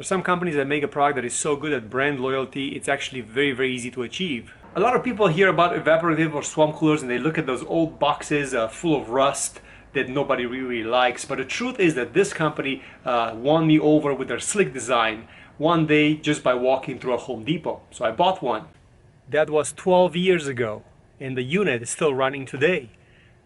There's some companies that make a product that is so good at brand loyalty, it's actually very easy to achieve. A lot of people hear about evaporative or swamp coolers and they look at those old boxes full of rust that nobody really likes. But the truth is that this company won me over with their slick design one day just by walking through a Home Depot. So I bought one. That was 12 years ago and the unit is still running today.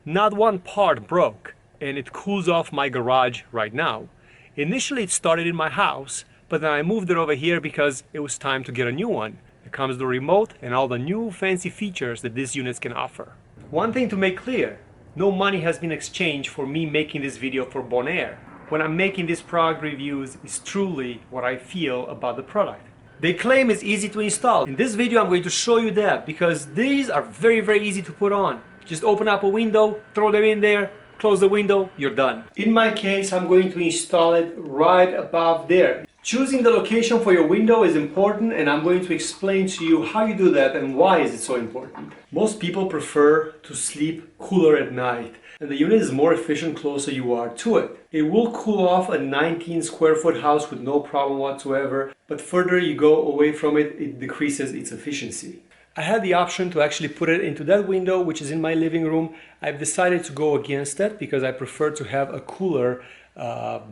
Not one part broke and it cools off my garage right now. Initially it started in my house, but then I moved it over here because it was time to get a new one. It comes with the remote and all the new fancy features that these units can offer. One thing to make clear, no money has been exchanged for me making this video for Bonaire. When I'm making these product reviews, it's truly what I feel about the product. They claim it's easy to install. In this video I'm going to show you that because these are very easy to put on. Just open up a window, throw them in there, close the window, you're done. In my case, I'm going to install it right above there. Choosing the location for your window is important and I'm going to explain to you how you do that and why is it so important. Most people prefer to sleep cooler at night and the unit is more efficient closer you are to it. It will cool off a 19 square foot house with no problem whatsoever, but further you go away from it, it decreases its efficiency. I had the option to actually put it into that window which is in my living room. I've decided to go against that because I prefer to have a cooler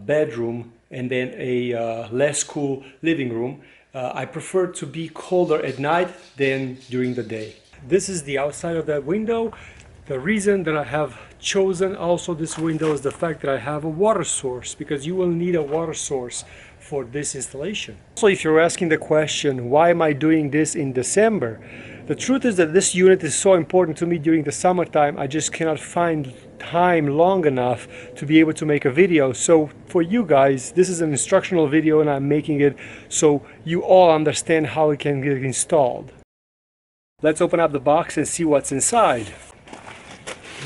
bedroom and then a less cool living room. I prefer to be colder at night than during the day. This is the outside of that window. The reason that I have chosen also this window is the fact that I have a water source, because you will need a water source for this installation. So if you're asking the question, why am I doing this in December? The truth is that this unit is so important to me during the summertime, I just cannot find time long enough to be able to make a video. So for you guys, this is an instructional video and I'm making it so you all understand how it can get installed. Let's open up the box and see what's inside.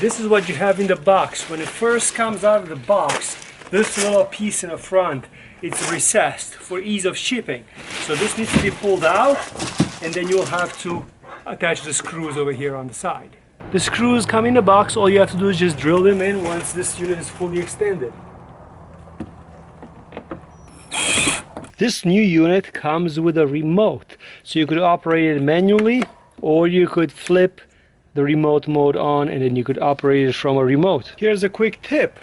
This is what you have in the box. When it first comes out of the box, this little piece in the front, it's recessed for ease of shipping. So this needs to be pulled out and then you'll have to attach the screws over here on the side. The screws come in the box, all you have to do is just drill them in once this unit is fully extended. This new unit comes with a remote, so you could operate it manually or you could flip the remote mode on and then you could operate it from a remote. Here's a quick tip.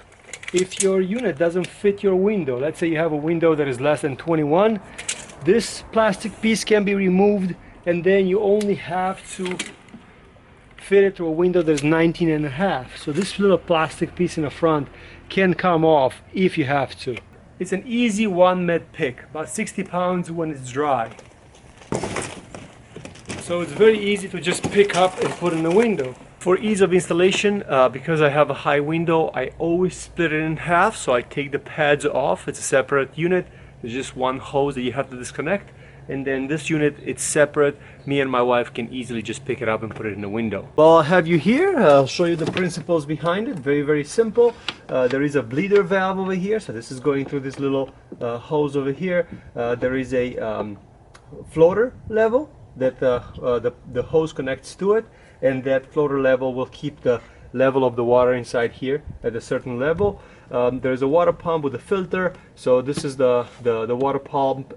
If your unit doesn't fit your window, let's say you have a window that is less than 21, this plastic piece can be removed and then you only have to fit it to a window that is 19 and a half. So this little plastic piece in the front can come off if you have to. It's an easy one med pick, about 60 pounds when it's dry. So it's very easy to just pick up and put in the window. For ease of installation, because I have a high window, I always split it in half, so I take the pads off. It's a separate unit. There's just one hose that you have to disconnect. And then this unit, it's separate. Me and my wife can easily just pick it up and put it in the window. Well, I'll have you here. I'll show you the principles behind it. Very simple. There is a bleeder valve over here. So this is going through this little hose over here. There is a floater level that the hose connects to it. And that floater level will keep the level of the water inside here at a certain level. There's a water pump with a filter. So this is the water pump.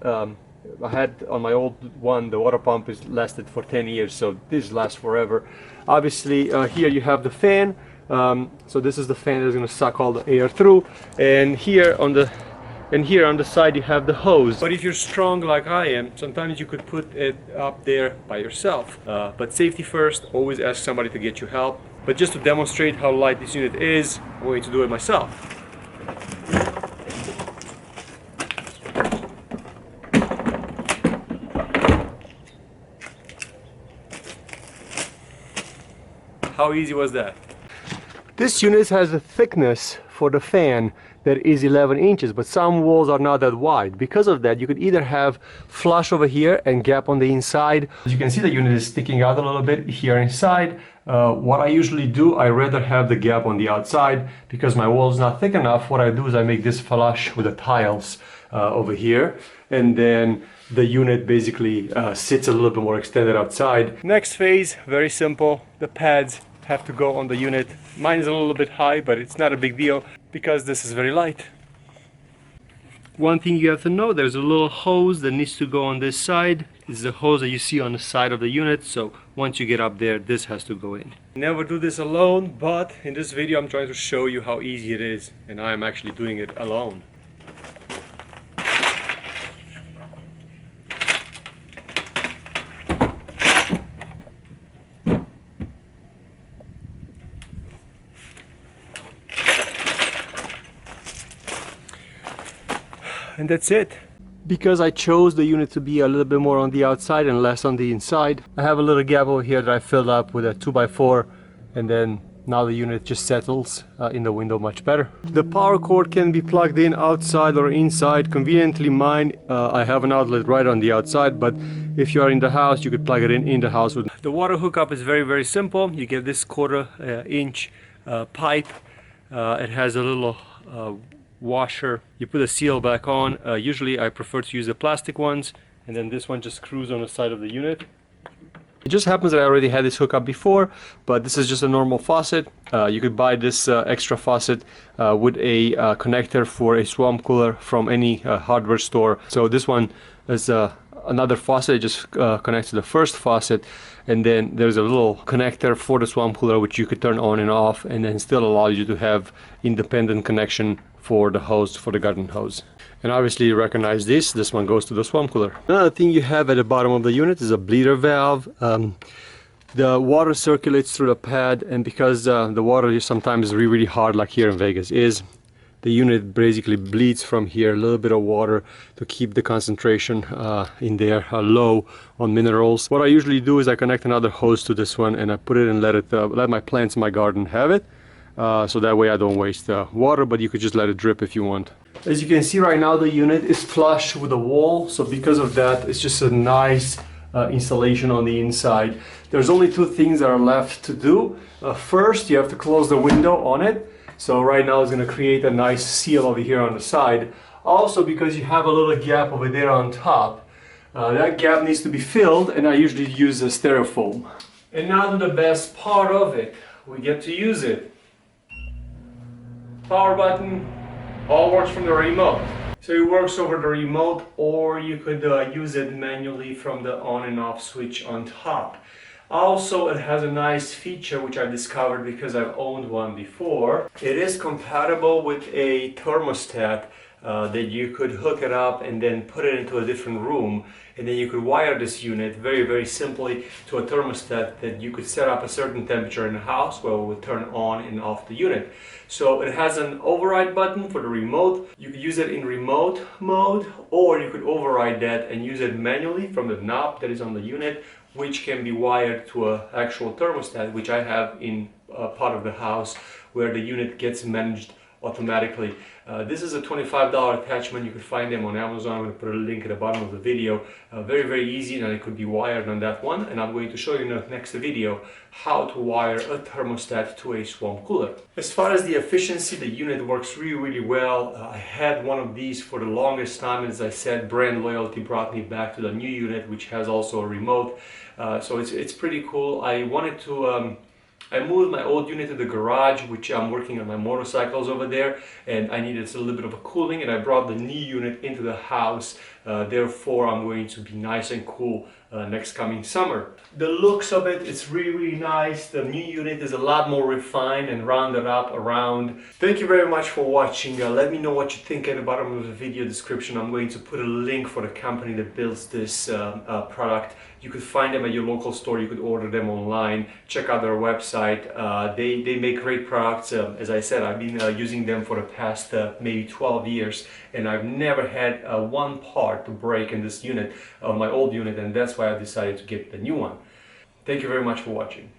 I had on my old one, the water pump is lasted for 10 years, so this lasts forever. Obviously here you have the fan, so this is the fan that's going to suck all the air through, and here on the side you have the hose. But if you're strong like I am, sometimes you could put it up there by yourself. But safety first, always ask somebody to get you help. But just to demonstrate how light this unit is, I'm going to do it myself. How easy was that? This unit has a thickness for the fan that is 11 inches, but some walls are not that wide. Because of that, you could either have flush over here and gap on the inside. As you can see, the unit is sticking out a little bit here inside. What I usually do, I rather have the gap on the outside because my wall is not thick enough. What I do is I make this flush with the tiles over here, and then the unit basically sits a little bit more extended outside. Next phase, very simple. The pads have to go on the unit. Mine is a little bit high, but it's not a big deal because this is very light. One thing you have to know, there's a little hose that needs to go on this side. This is the hose that you see on the side of the unit, so once you get up there, this has to go in. Never do this alone, but in this video I'm trying to show you how easy it is, and I'm actually doing it alone. And that's it. Because I chose the unit to be a little bit more on the outside and less on the inside, I have a little gap over here that I filled up with a 2x4, and then now the unit just settles in the window much better. The power cord can be plugged in outside or inside. Conveniently mine, I have an outlet right on the outside, but if you are in the house, you could plug it in the house. The water hookup is very, very simple. You get this 1/4 inch pipe. It has a little washer. You put the seal back on. Usually I prefer to use the plastic ones, and then this one just screws on the side of the unit. It just happens that I already had this hookup before, but this is just a normal faucet. You could buy this extra faucet with a connector for a swamp cooler from any hardware store. So this one is another faucet. It just connects to the first faucet, and then there's a little connector for the swamp cooler which you could turn on and off, and then still allow you to have independent connection for the hose, for the garden hose. And obviously you recognize this one goes to the swamp cooler. Another thing you have at the bottom of the unit is a bleeder valve. The water circulates through the pad, and because the water is sometimes really hard, like here in Vegas is, the unit basically bleeds from here a little bit of water to keep the concentration in there low on minerals. What I usually do is I connect another hose to this one, and I put it and let my plants in my garden have it. So that way I don't waste water, but you could just let it drip if you want. As you can see right now, the unit is flush with the wall, so because of that, it's just a nice installation on the inside. There's only two things that are left to do. First, you have to close the window on it. So right now it's going to create a nice seal over here on the side. Also, because you have a little gap over there on top, that gap needs to be filled, and I usually use a styrofoam. And now to the best part of it. We get to use it. Power button, all works from the remote. So it works over the remote, or you could use it manually from the on and off switch on top. Also, it has a nice feature which I discovered because I've owned one before. It is compatible with a thermostat that you could hook it up and then put it into a different room, and then you could wire this unit very, very simply to a thermostat that you could set up a certain temperature in the house where it would turn on and off the unit. So it has an override button for the remote. You could use it in remote mode, or you could override that and use it manually from the knob that is on the unit, which can be wired to an actual thermostat, which I have in part of the house where the unit gets managed automatically. This is a $25 attachment. You could find them on Amazon. I'm going to put a link at the bottom of the video. Very, very easy, and it could be wired on that one. And I'm going to show you in the next video how to wire a thermostat to a swamp cooler. As far as the efficiency, the unit works really, really well. I had one of these for the longest time, and as I said, brand loyalty brought me back to the new unit, which has also a remote. So it's pretty cool. I wanted to I moved my old unit to the garage, which I'm working on my motorcycles over there, and I needed a little bit of a cooling, and I brought the new unit into the house. Therefore, I'm going to be nice and cool next coming summer. The looks of it, it's really, really nice. The new unit is a lot more refined and rounded up around. Thank you very much for watching. Let me know what you think at the bottom of the video description. I'm going to put a link for the company that builds this product. You could find them at your local store. You could order them online. Check out their website. They make great products. As I said, I've been using them for the past maybe 12 years, and I've never had one part to break in this unit, my old unit, and that's why I decided to get the new one. Thank you very much for watching.